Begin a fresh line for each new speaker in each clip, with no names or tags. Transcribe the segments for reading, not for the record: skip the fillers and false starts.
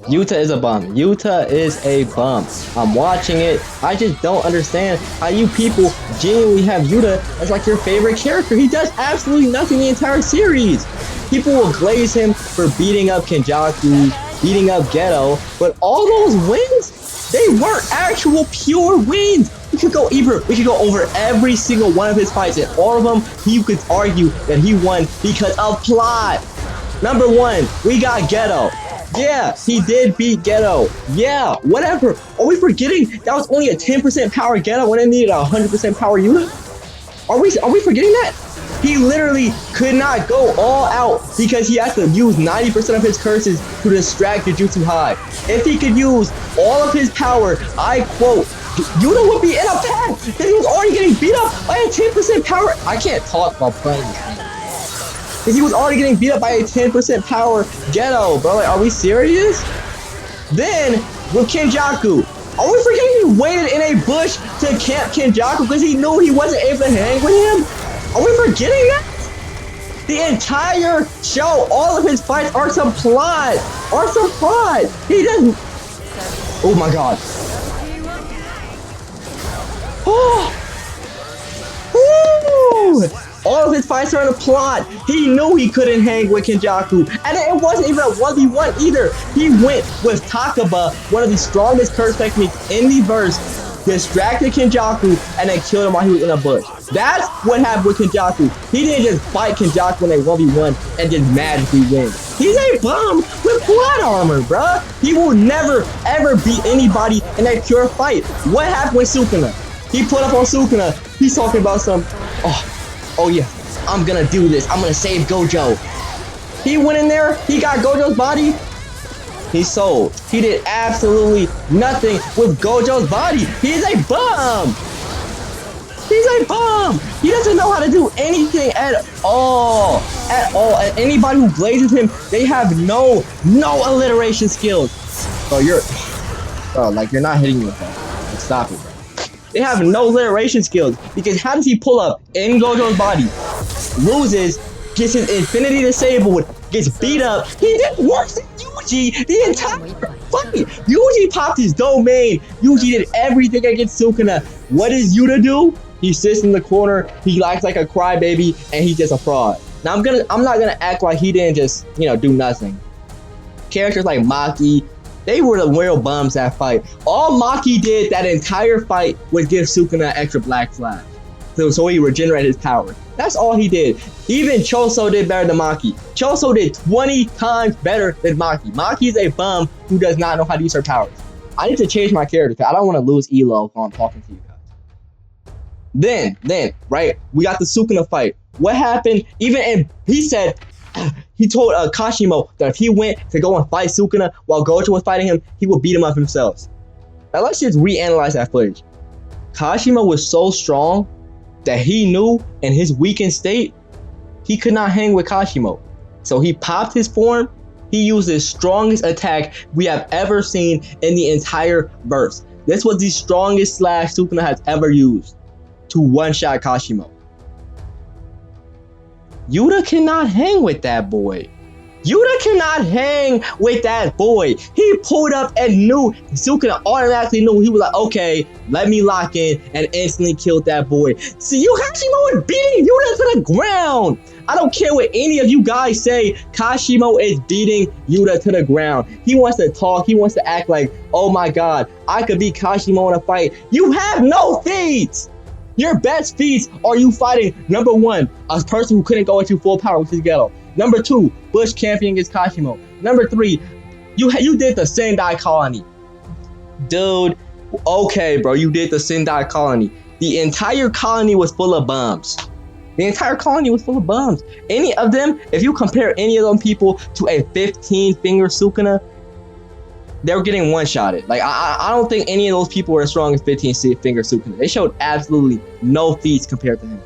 Yuta is a bum. Yuta is a bum. I'm watching it. I just don't understand how you people genuinely have Yuta as like your favorite character. He does absolutely nothing the entire series. People will glaze him for beating up Kenjaku, beating up Ghetto, but all those wins, they weren't actual pure wins. We could go over every single one of his fights, and all of them, he could argue that he won because of plot. Number one, we got Ghetto. Yeah, he did beat Ghetto. Yeah, whatever. Are we forgetting that was only a 10% power Ghetto when it needed a 100% power unit? Are we forgetting that? He literally could not go all out because he has to use 90% of his curses to distract the Jutsu High. If he could use all of his power, I quote, Yuta would be in a pack. Then he was already getting beat up by a 10% power. I can't talk about playing this game. Because he was already getting beat up by a 10% power Ghetto, bro. Like, are we serious? Then, with Kenjaku, are we forgetting he waited in a bush to camp Kenjaku because he knew he wasn't able to hang with him? Are we forgetting that? The entire show, all of his fights are some plot. He doesn't. Oh my god. Oh. Woo. All of his fights are in a plot. He knew he couldn't hang with Kenjaku. And it wasn't even a 1v1 either. He went with Takaba, one of the strongest curse techniques in the verse, distracted Kenjaku, and then killed him while he was in a bush. That's what happened with Kenjaku. He didn't just fight Kenjaku in a 1v1 and just magically win. He's a bum with plot armor, bruh. He will never, ever beat anybody in a pure fight. What happened with Sukuna? He put up on Sukuna. He's talking about some, oh yeah, I'm gonna do this. I'm gonna save Gojo. He went in there. He got Gojo's body. He sold. He did absolutely nothing with Gojo's body. He's a bum. He's a bum. He doesn't know how to do anything at all. And anybody who glazes him, they have no alliteration skills. Bro, you're not hitting me with that. Like, stop it, bro. They have no alliteration skills because how does he pull up in Gojo's body, loses, gets his infinity disabled, gets beat up? He did worse than Yuji the entire fight. Yuji popped his domain. Yuji did everything against Sukuna. What does Yuta do? He sits in the corner. He acts like a crybaby, and he's just a fraud. Now I'm not gonna act like he didn't just do nothing. Characters like Maki, they were the real bums that fight. All Maki did that entire fight was give Sukuna an extra black flash. So he regenerated his power. That's all he did. Even Choso did better than Maki. Choso did 20 times better than Maki. Maki's a bum who does not know how to use her powers. I need to change my character because I don't want to lose Elo while I'm talking to you guys. Then, right, we got the Sukuna fight. What happened? He told Kashimo that if he went to go and fight Sukuna while Gojo was fighting him, he would beat him up himself. Now let's just reanalyze that footage. Kashimo was so strong that he knew in his weakened state, he could not hang with Kashimo. So he popped his form. He used the strongest attack we have ever seen in the entire verse. This was the strongest slash Sukuna has ever used to one-shot Kashimo. Yuta cannot hang with that boy. Yuta cannot hang with that boy. He pulled up and knew. Sukuna automatically knew. He was like, okay, let me lock in, and instantly killed that boy. See, Kashimo is beating Yuta to the ground. I don't care what any of you guys say. Kashimo is beating Yuta to the ground. He wants to talk. He wants to act like, oh my God, I could beat Kashimo in a fight. You have no feats. Your best feats are you fighting, number one, a person who couldn't go into full power, which is Ghetto. Number two, Bush camping against Kashimo. Number three, you did the Sendai colony. Dude, okay, bro, you did the Sendai colony. The entire colony was full of bums. The entire colony was full of bums. Any of them, if you compare any of them people to a 15-finger Sukuna, they were getting one-shotted. Like, I don't think any of those people were as strong as 15-finger Sukuna. They showed absolutely no feats compared to him.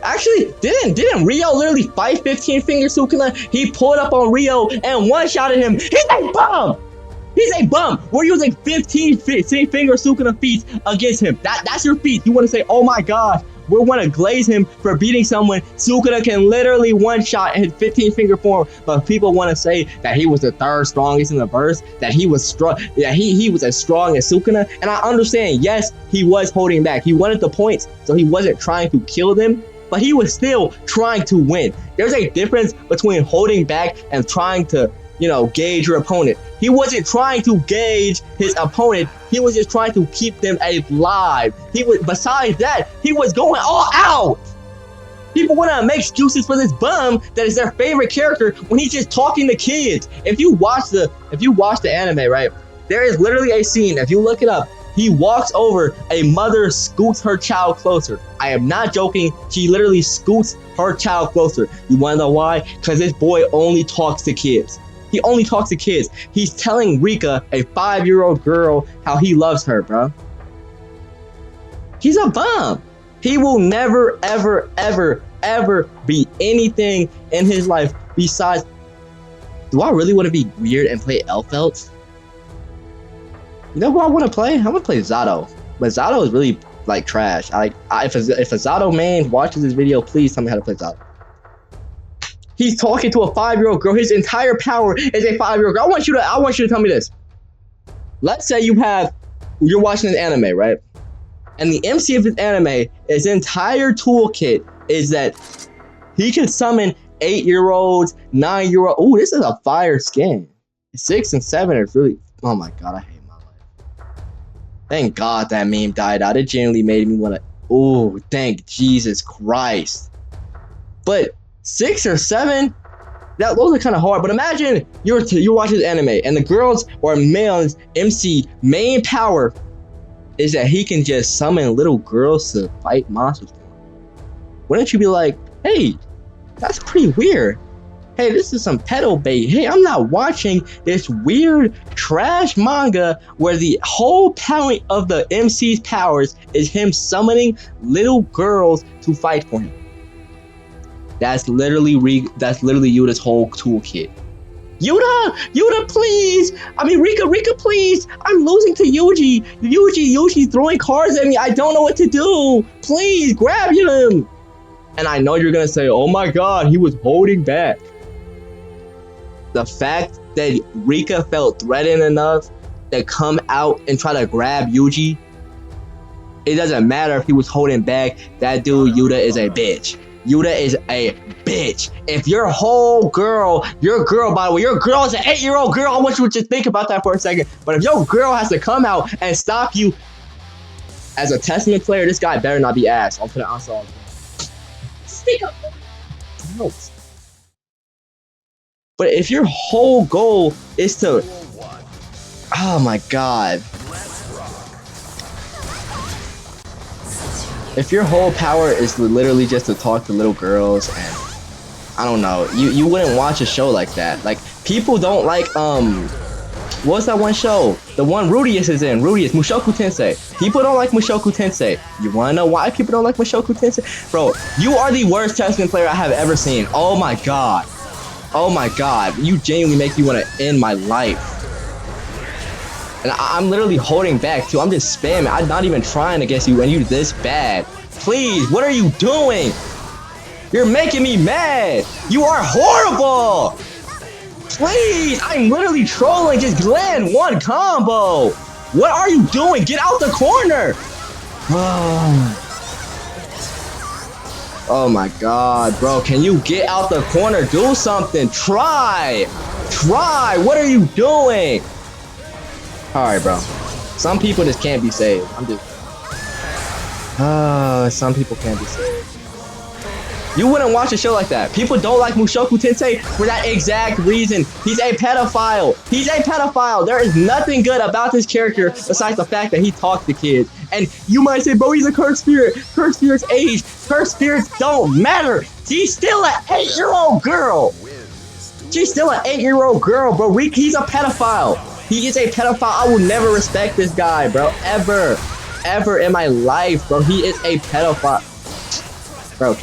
Actually, didn't Ryo literally fight 15-finger Sukuna? He pulled up on Ryo and one-shotted him. He's a bum! He's a bum! We're using 15-finger Sukuna feats against him. That's your feat. You want to say, oh my gosh, We want to glaze him for beating someone Sukuna can literally one-shot in his 15-finger form, but people want to say that he was the third strongest in the verse, that he was strong, that he was as strong as Sukuna. And I understand, yes, he was holding back. He wanted the points, so he wasn't trying to kill them, but he was still trying to win. There's a difference between holding back and trying to, gauge your opponent. He wasn't trying to gauge his opponent. He was just trying to keep them alive. Besides that, he was going all out. People want to make excuses for this bum that is their favorite character when he's just talking to kids. If you watch the anime, right, there is literally a scene, if you look it up, he walks over, a mother scoots her child closer. I am not joking. She literally scoots her child closer. You want to know why? Because this boy only talks to kids. He only talks to kids. He's telling Rika, a 5-year-old girl, how he loves her, bro. He's a bum. He will never, ever, ever, ever be anything in his life besides... Do I really want to be weird and play Elf? You know who I want to play? I want to play Zato. But Zato is really, trash. If a Zato man watches this video, please tell me how to play Zato. He's talking to a 5-year-old girl. His entire power is a 5-year-old girl. I want you to tell me this. Let's say you're watching an anime, right? And the MC of this anime, his entire toolkit is that he can summon 8-year-olds, 9-year-olds. Ooh, this is a fire skin. 6 and 7 are really... Oh my god, I hate my life. Thank God that meme died out. It genuinely made me want to... Oh, thank Jesus Christ. But 6 or 7, those are kind of hard. But imagine you're watching the anime and the girls or male's MC main power is that he can just summon little girls to fight monsters. Wouldn't you be like, hey, that's pretty weird. Hey, this is some pedo bait. Hey, I'm not watching this weird trash manga where the whole point of the MC's powers is him summoning little girls to fight for him. That's literally Yuta's whole toolkit. Yuta, please! I mean, Rika, please! I'm losing to Yuji! Yuji's throwing cards at me! I don't know what to do! Please, grab him! And I know you're gonna say, oh my god, he was holding back. The fact that Rika felt threatened enough to come out and try to grab Yuji, it doesn't matter if he was holding back. That dude, Yuta, is a bitch. Yuta is a bitch. If your girl, by the way, your girl is an 8-year-old girl, I want you to just think about that for a second. But if your girl has to come out and stop you, as a Testament player, this guy better not be ass. I'll put it on song. Speak up. No. But if your whole goal is to... Oh my god. If your whole power is literally just to talk to little girls and I don't know, you wouldn't watch a show like that. Like, people don't like what's that one show? The one Rudius is in. Rudius, Mushoku Tensei. People don't like Mushoku Tensei. You wanna know why people don't like Mushoku Tensei? Bro, you are the worst Testament player I have ever seen. Oh my god. Oh my god. You genuinely make me wanna end my life. And I'm literally holding back too. I'm just spamming. I'm not even trying against you and you this bad. Please, what are you doing? You're making me mad. You are horrible. Please, I'm literally trolling. Just land one combo. What are you doing? Get out the corner. Oh my god, bro. Can you get out the corner? Do something. Try. What are you doing? Alright, bro. Some people just can't be saved. Some people can't be saved. You wouldn't watch a show like that. People don't like Mushoku Tensei for that exact reason. He's a pedophile. There is nothing good about this character besides the fact that he talks to kids. And you might say, bro, he's a cursed spirit. Cursed spirits age. Cursed spirits don't matter. She's still an 8-year-old girl. Bro. He's a pedophile. He is a pedophile. I will never respect this guy, bro. Ever in my life, bro. He is a pedophile. Bro,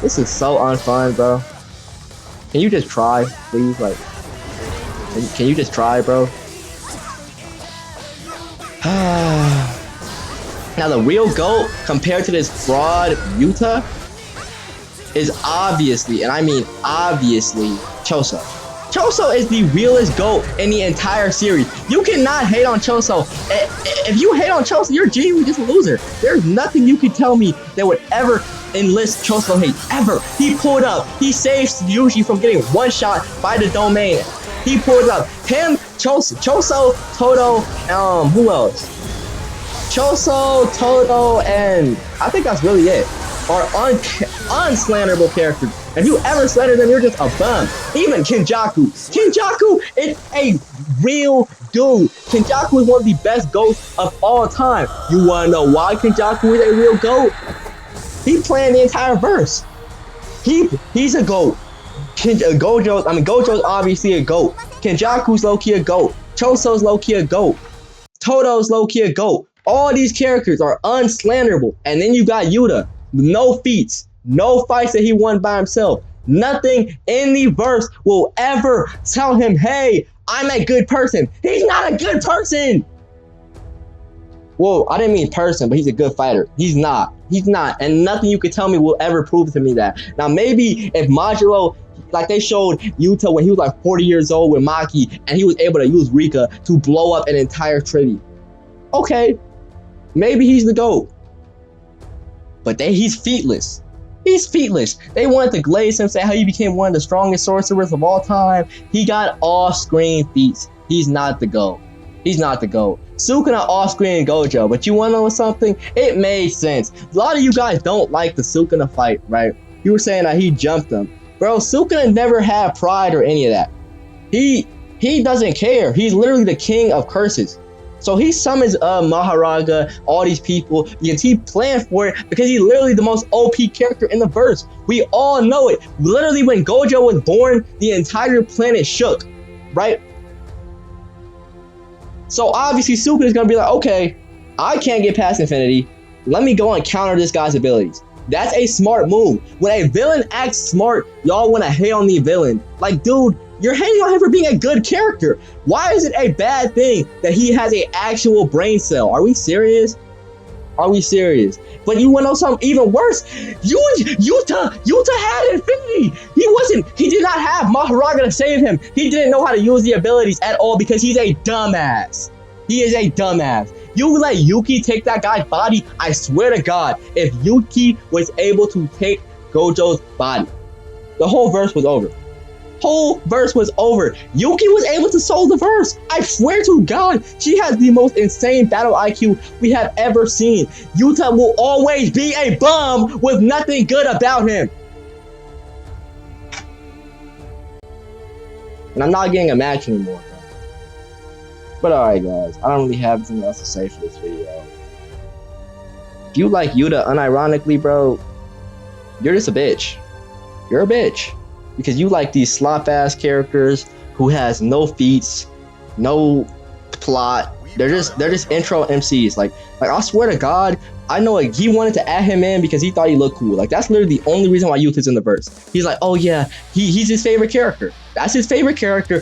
this is so unfun, bro. Can you just try, please? Like, can you just try, bro? Now the real GOAT compared to this fraud Yuta is obviously, and I mean obviously, Choso. Choso is the realest GOAT in the entire series. You cannot hate on Choso. If you hate on Choso, you're genuinely just a loser. There's nothing you can tell me that would ever enlist Choso hate, ever. He pulled up. He saves Yuji from getting one shot by the domain. He pulled up. Him, Choso, Toto, who else? Choso, Toto, and I think that's really it. Are unslanderable characters. If you ever slander them, you're just a bum. Even Kenjaku. Kenjaku is a real dude. Kenjaku is one of the best GOATs of all time. You wanna know why Kenjaku is a real GOAT? He planned the entire verse. He's a GOAT. Gojo's obviously a GOAT. Kenjaku's low-key a GOAT. Choso's low-key a GOAT. Toto's low-key a GOAT. All these characters are unslanderable. And then you got Yuta. No feats. No fights that he won by himself. Nothing in the verse will ever tell him, hey, I'm a good person. He's not a good person. Well, I didn't mean person, but he's a good fighter. He's not. He's not. And nothing you could tell me will ever prove to me that. Now, maybe if Majuro, like they showed Yuta when he was like 40 years old with Maki, and he was able to use Rika to blow up an entire treaty. Okay, maybe he's the GOAT. But he's featless. He's featless. They wanted to glaze him, say how he became one of the strongest sorcerers of all time. He got off-screen feats. He's not the GOAT. He's not the GOAT. Sukuna off-screen Gojo, but you want to know something? It made sense. A lot of you guys don't like the Sukuna fight, right? You were saying that he jumped him. Bro, Sukuna never had pride or any of that. He doesn't care. He's literally the king of curses. So he summons Maharaga, all these people, because he planned for it, because he's literally the most OP character in the verse. We all know it. Literally, when Gojo was born, the entire planet shook, right? So obviously, Sukuna is going to be like, okay, I can't get past infinity. Let me go and counter this guy's abilities. That's a smart move. When a villain acts smart, y'all want to hate on the villain. Like, dude, you're hating on him for being a good character. Why is it a bad thing that he has an actual brain cell? Are we serious? Are we serious? But you want to know something even worse? Yuta had infinity. He did not have Maharaga to save him. He didn't know how to use the abilities at all because he's a dumbass. He is a dumbass. You let Yuki take that guy's body, I swear to God, if Yuki was able to take Gojo's body, the whole verse was over. Whole verse was over. Yuki was able to solve the verse. I swear to God, she has the most insane battle IQ we have ever seen. Yuta will always be a bum with nothing good about him. And I'm not getting a match anymore. But alright guys, I don't really have anything else to say for this video. If you like Yuta unironically, bro, you're just a bitch. You're a bitch. Because you like these slop-ass characters who has no feats, no plot. They're just intro MCs. Like I swear to God, I know like he wanted to add him in because he thought he looked cool. Like that's literally the only reason why Yuta's in the verse. He's like, oh yeah, he's his favorite character. That's his favorite character.